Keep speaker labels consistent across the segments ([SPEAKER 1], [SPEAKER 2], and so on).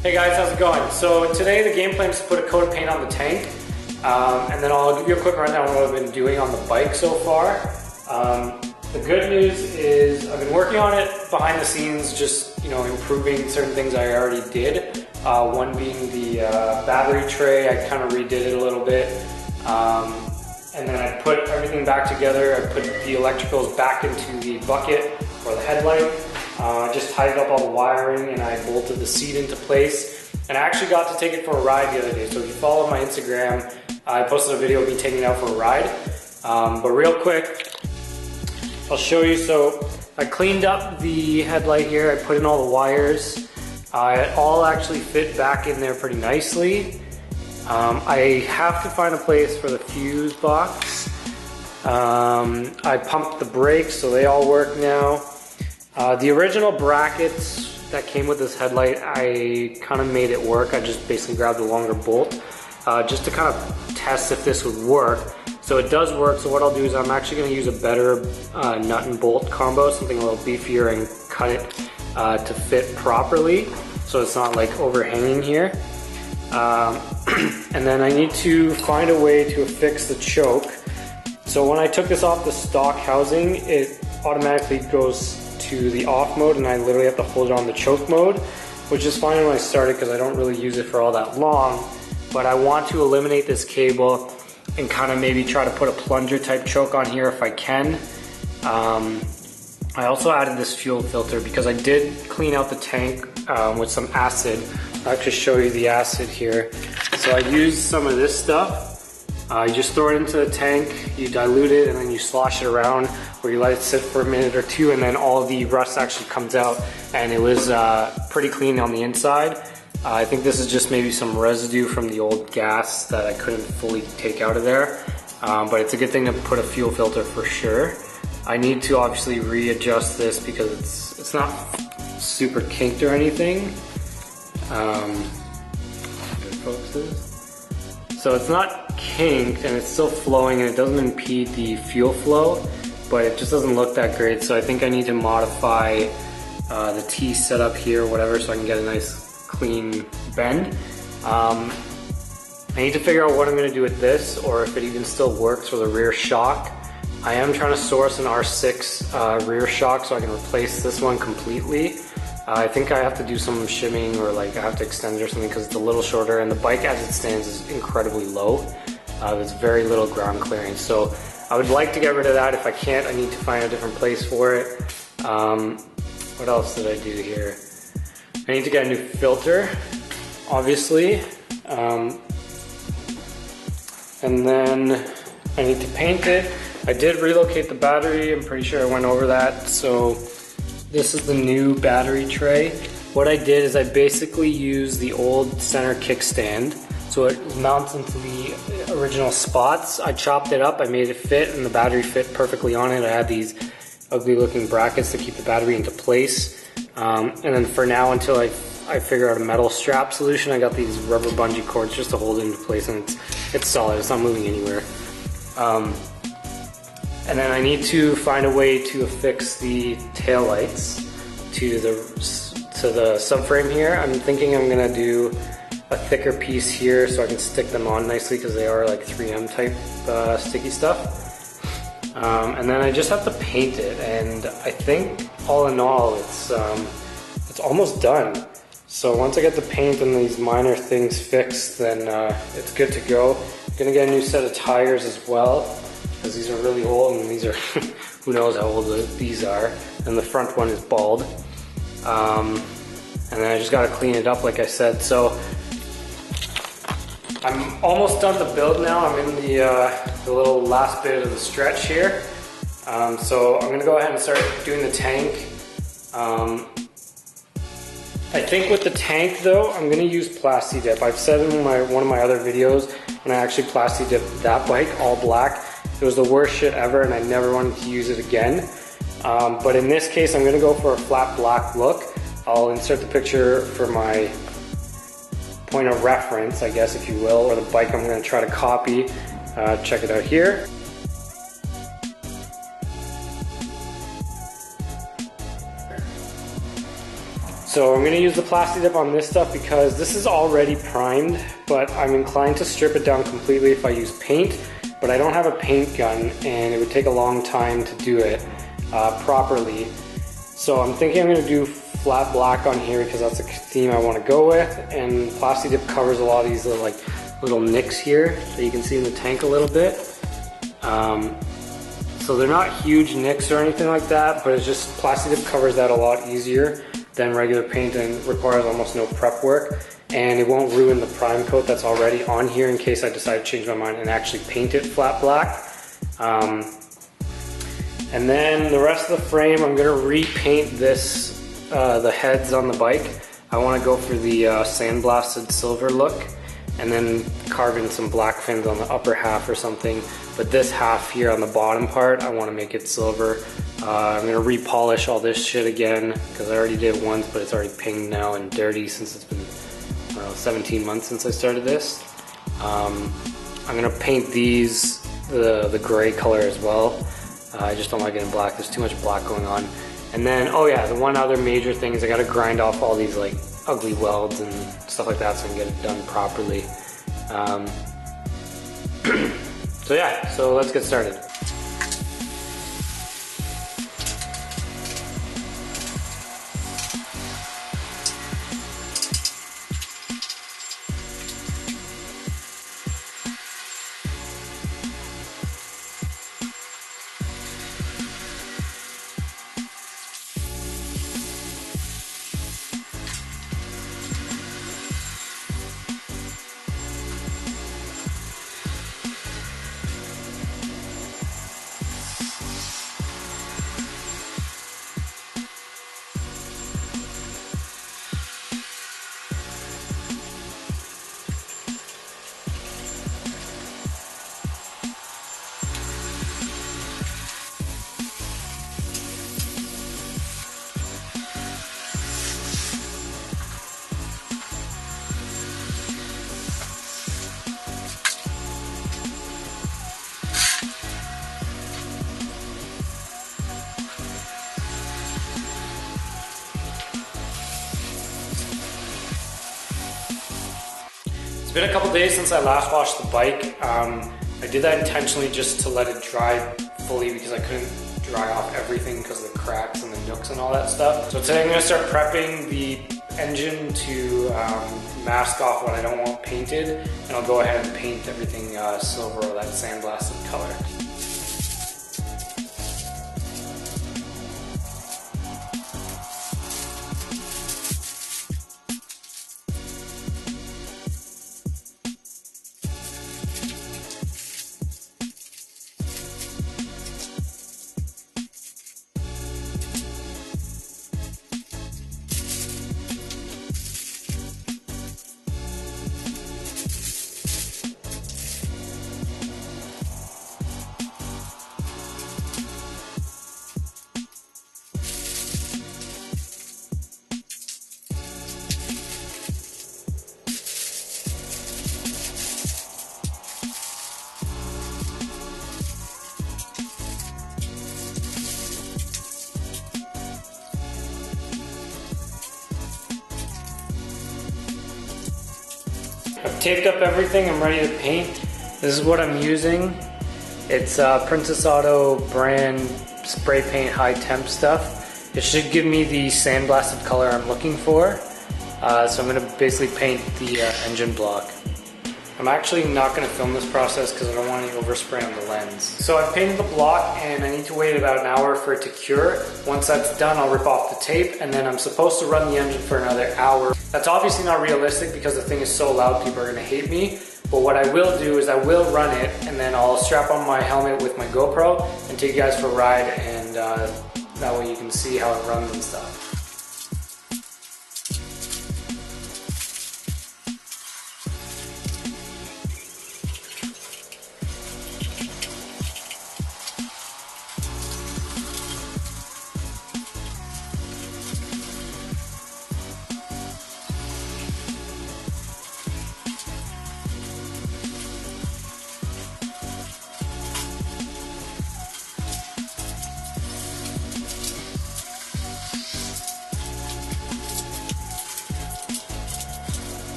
[SPEAKER 1] Hey guys, how's it going? So today the game plan is to put a coat of paint on the tank, and then I'll give you a quick rundown on what I've been doing on the bike so far. The good news is I've been working on it behind the scenes, just improving certain things I already did. One being the battery tray, I kind of redid it a little bit, and then I put everything back together. I put the electricals back into the bucket for the headlight. I just tidied up all the wiring and I bolted the seat into place. And I actually got to take it for a ride the other day. So if you follow my Instagram, I posted a video of me taking it out for a ride. But real quick, I'll show you. So I cleaned up the headlight here. I put in all the wires. It all actually fit back in there pretty nicely. I have to find a place for the fuse box. I pumped the brakes so they all work now. The original brackets that came with this headlight, I kind of made it work. I just basically grabbed a longer bolt just to kind of test if this would work. So it does work. So what I'll do is I'm actually going to use a better nut and bolt combo, something a little beefier, and cut it to fit properly so it's not like overhanging here. And then I need to find a way to affix the choke. So when I took this off the stock housing, it automatically goes to the off mode and I literally have to hold it on the choke mode, which is fine when I started because I don't really use it for all that long. But I want to eliminate this cable and kind of maybe try to put a plunger type choke on here if I can. I also added this fuel filter because I did clean out the tank with some acid. I'll actually show you the acid here. So I used some of this stuff. You just throw it into the tank, you dilute it, and then you slosh it around, or you let it sit for a minute or two, and then all the rust actually comes out, and it was pretty clean on the inside. I think this is just maybe some residue from the old gas that I couldn't fully take out of there, but it's a good thing to put a fuel filter for sure. I need to obviously readjust this because it's not super kinked or anything. So it's not kinked and it's still flowing and it doesn't impede the fuel flow, but it just doesn't look that great. So I think I need to modify the T setup here or whatever so I can get a nice clean bend. I need to figure out what I'm going to do with this, or if it even still works for the rear shock. I am trying to source an R6 rear shock so I can replace this one completely. I think I have to do some shimming, or like I have to extend it or something because it's a little shorter, and the bike as it stands is incredibly low. There's very little ground clearance, so I would like to get rid of that. If I can't, I need to find a different place for it. What else did I do here? I need to get a new filter, obviously. And then I need to paint it. I did relocate the battery, I'm pretty sure I went over that. So this is the new battery tray. What I did is I basically used the old center kickstand, so it mounts into the original spots. I chopped it up, I made it fit, and the battery fit perfectly on it. I had these ugly looking brackets to keep the battery into place. And then for now, until I figure out a metal strap solution, I got these rubber bungee cords just to hold it into place, and it's solid, it's not moving anywhere. And then I need to find a way to affix the taillights to the subframe here. I'm thinking I'm gonna do a thicker piece here so I can stick them on nicely because they are like 3M type sticky stuff. And then I just have to paint it, and I think all in all it's almost done. So once I get the paint and these minor things fixed, then it's good to go. I'm gonna get a new set of tires as well, because these are really old, and these are who knows how old these are, and the front one is bald. And then I just got to clean it up like I said. So I'm almost done the build now. I'm in the little last bit of the stretch here. So I'm going to go ahead and start doing the tank. I think with the tank though, I'm going to use Plasti Dip. I've said in one of my other videos, when I actually Plasti Dipped that bike all black, it was the worst shit ever and I never wanted to use it again. But in this case, I'm gonna go for a flat black look. I'll insert the picture for my point of reference, I guess, if you will, or the bike I'm gonna try to copy. Check it out here. So I'm going to use the plastic dip on this stuff because this is already primed, but I'm inclined to strip it down completely if I use paint, but I don't have a paint gun and it would take a long time to do it properly. So I'm thinking I'm going to do flat black on here because that's the theme I want to go with, and plastic dip covers a lot of these little nicks here that you can see in the tank a little bit. So they're not huge nicks or anything like that, but it's just plastic dip covers that a lot easier than regular paint and requires almost no prep work, and it won't ruin the prime coat that's already on here in case I decide to change my mind and actually paint it flat black. And then the rest of the frame, I'm gonna repaint this, the heads on the bike. I wanna go for the sandblasted silver look, and then carve in some black fins on the upper half or something. But this half here on the bottom part, I wanna make it silver. I'm gonna repolish all this shit again because I already did it once, but it's already pinged now and dirty since it's been, I don't know, 17 months since I started this. I'm gonna paint these the gray color as well. I just don't like it in black. There's too much black going on. And then, oh yeah, the one other major thing is I gotta grind off all these like ugly welds and stuff like that so I can get it done properly. So yeah, so let's get started. It's been a couple days since I last washed the bike. I did that intentionally just to let it dry fully because I couldn't dry off everything because of the cracks and the nooks and all that stuff. So today I'm going to start prepping the engine to mask off what I don't want painted, and I'll go ahead and paint everything silver or that sandblasted color. I've taped up everything, I'm ready to paint. This is what I'm using. It's Princess Auto brand spray paint high temp stuff. It should give me the sandblasted color I'm looking for. So I'm going to basically paint the engine block. I'm actually not going to film this process because I don't want any overspray on the lens. So I've painted the block and I need to wait about an hour for it to cure. Once that's done, I'll rip off the tape, and then I'm supposed to run the engine for another hour. That's obviously not realistic because the thing is so loud people are going to hate me. But what I will do is I will run it, and then I'll strap on my helmet with my GoPro and take you guys for a ride, and that way you can see how it runs and stuff.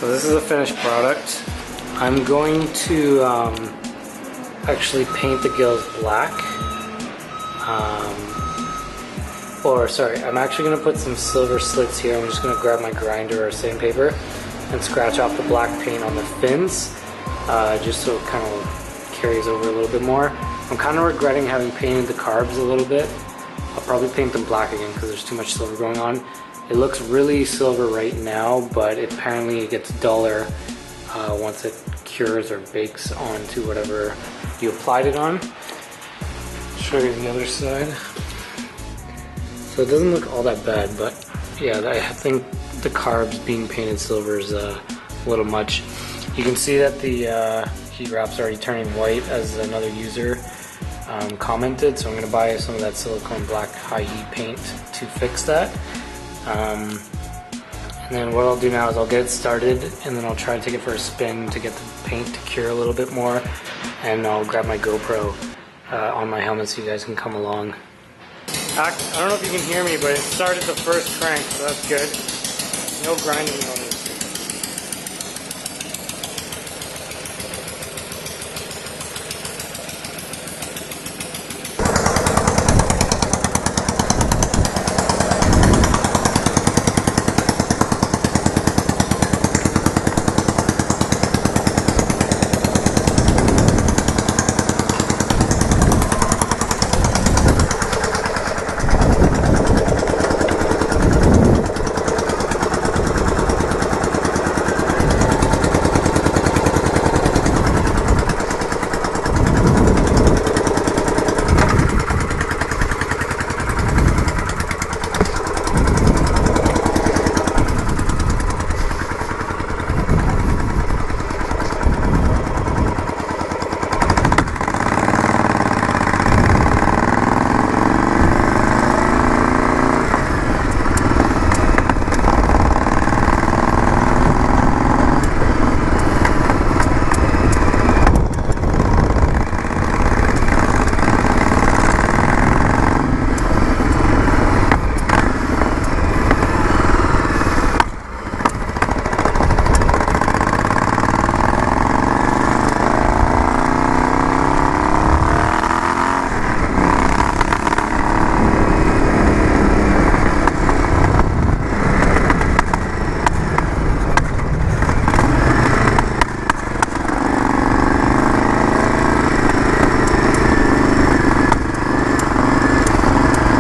[SPEAKER 1] So this is a finished product. I'm going to actually paint the gills black. Or sorry, I'm actually going to put some silver slits here. I'm just going to grab my grinder or sandpaper and scratch off the black paint on the fins, just so it kind of carries over a little bit more. I'm kind of regretting having painted the carbs a little bit. I'll probably paint them black again because there's too much silver going on. It looks really silver right now, but apparently it gets duller once it cures or bakes onto whatever you applied it on. Show you the other side. So it doesn't look all that bad, but yeah, I think the carbs being painted silver is a little much. You can see that the heat wrap's already turning white, as another user commented, so I'm going to buy some of that silicone black high heat paint to fix that. And then what I'll do now is I'll get it started, and then I'll try to take it for a spin to get the paint to cure a little bit more, and I'll grab my GoPro on my helmet so you guys can come along. I don't know if you can hear me, but it started the first crank, so that's good. No grinding noise.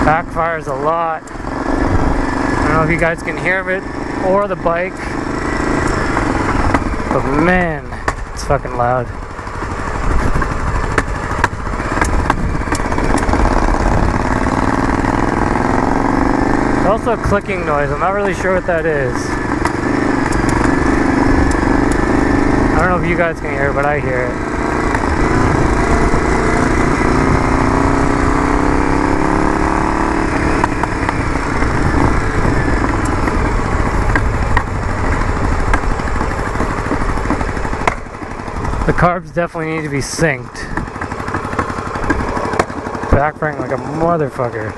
[SPEAKER 1] Backfires a lot. I don't know if you guys can hear it or the bike, but man, it's fucking loud. There's also a clicking noise. I'm not really sure what that is. I don't know if you guys can hear it, but I hear it. The carbs definitely need to be synced. Backfiring like a motherfucker.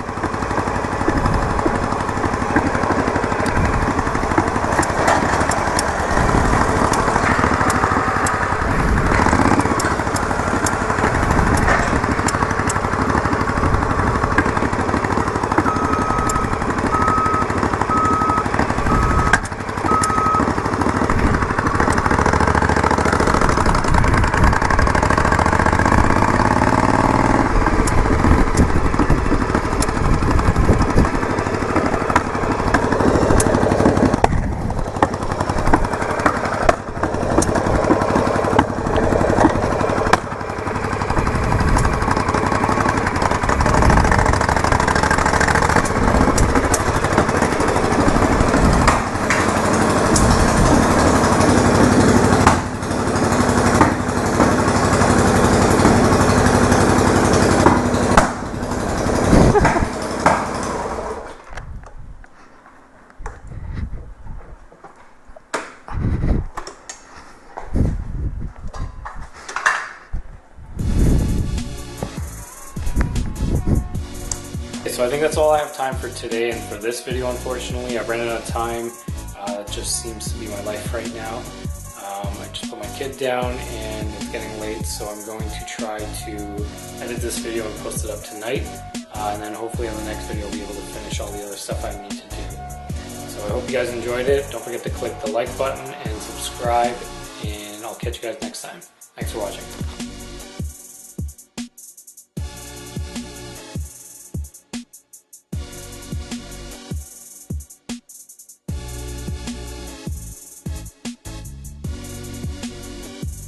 [SPEAKER 1] So I think that's all I have time for today and for this video, unfortunately. I've ran out of time. It just seems to be my life right now. I just put my kid down and it's getting late, so I'm going to try to edit this video and post it up tonight. And then hopefully on the next video I'll be able to finish all the other stuff I need to do. So I hope you guys enjoyed it. Don't forget to click the like button and subscribe, and I'll catch you guys next time. Thanks for watching.